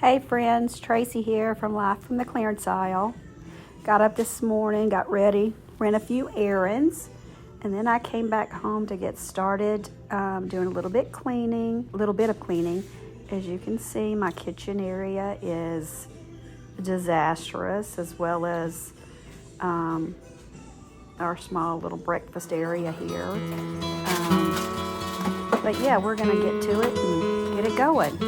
Hey friends, Tracy here from Life from the Clearance Aisle. Got up this morning, got ready, ran a few errands, and then I came back home to get started doing a little bit of cleaning. As you can see, my kitchen area is disastrous, as well as our small little breakfast area here. But yeah, we're gonna get to it and get it going.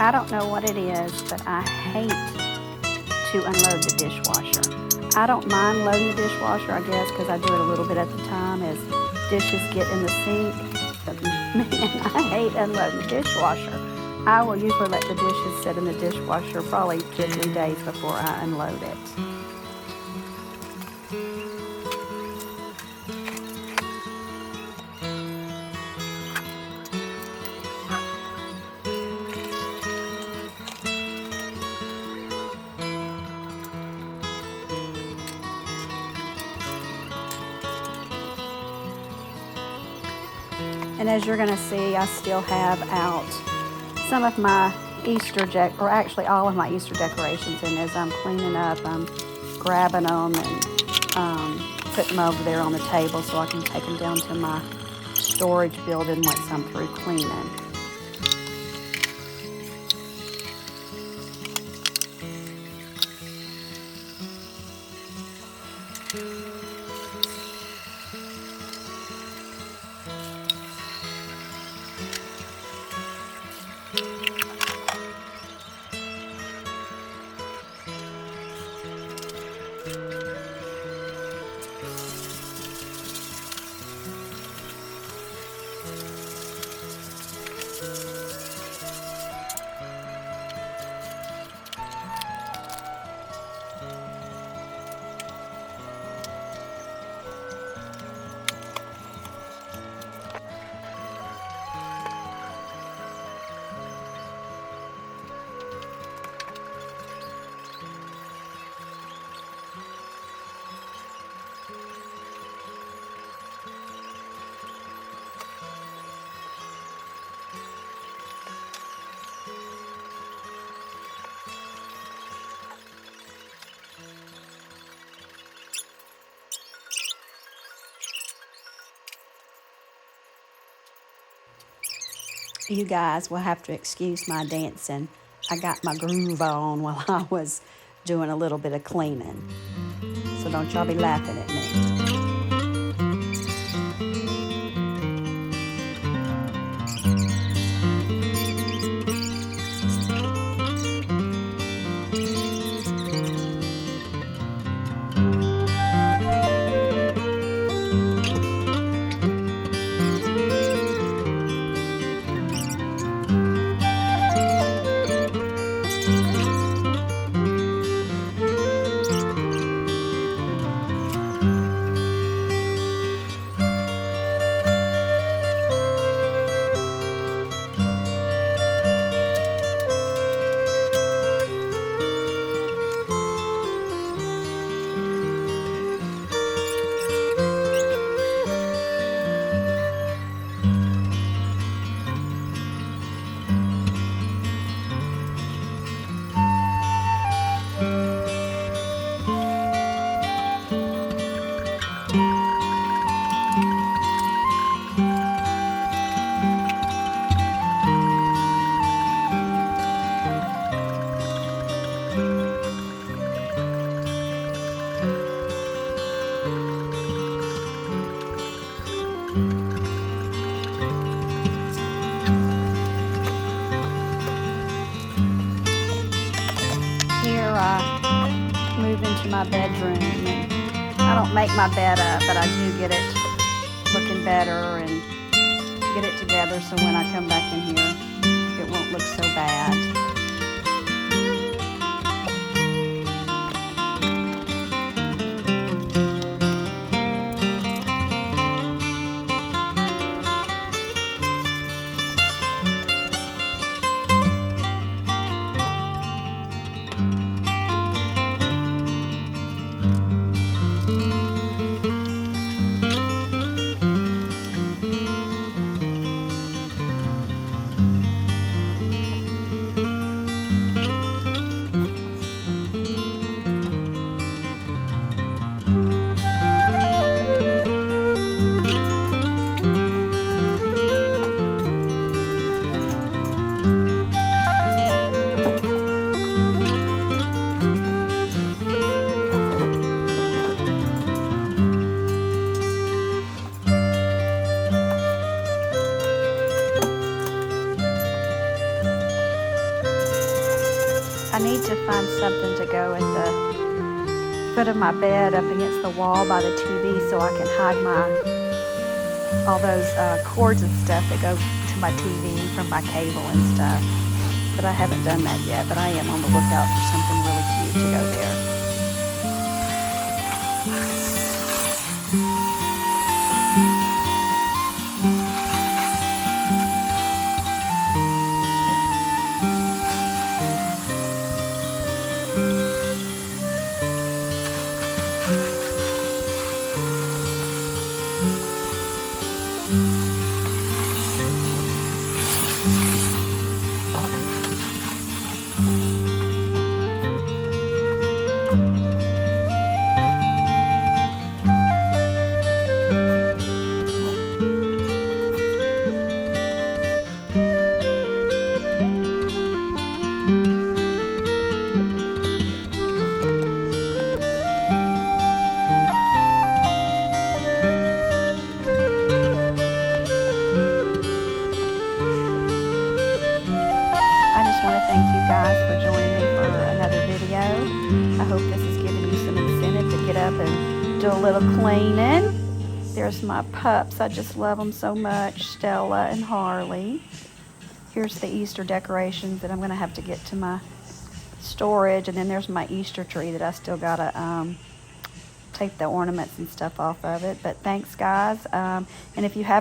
I don't know what it is, but I hate to unload the dishwasher. I don't mind loading the dishwasher, I guess, because I do it a little bit at a time as dishes get in the sink. But man, I hate unloading the dishwasher. I will usually let the dishes sit in the dishwasher probably 2 or 3 days before I unload it. And as you're going to see, I still have out some of my or actually all of my Easter decorations. And as I'm cleaning up, I'm grabbing them and putting them over there on the table so I can take them down to my storage building once I'm through cleaning. You guys will have to excuse my dancing. I got my groove on while I was doing a little bit of cleaning. So don't y'all be laughing at me. Here I move into my bedroom, and I don't make my bed up, but I do get it looking better and get it together so when I come back in here, it won't look so bad. I need to find something to go at the foot of my bed up against the wall by the TV so I can hide all those cords and stuff that go to my TV from my cable and stuff. But I haven't done that yet, but I am on the lookout for something really cute to go there. Thank you guys for joining me for another video. I hope this has given you some incentive to get up and do a little cleaning. There's my pups. I just love them so much, Stella and Harley. Here's the Easter decorations that I'm going to have to get to my storage. And then there's my Easter tree that I still got to take the ornaments and stuff off of it. But thanks, guys. And if you haven't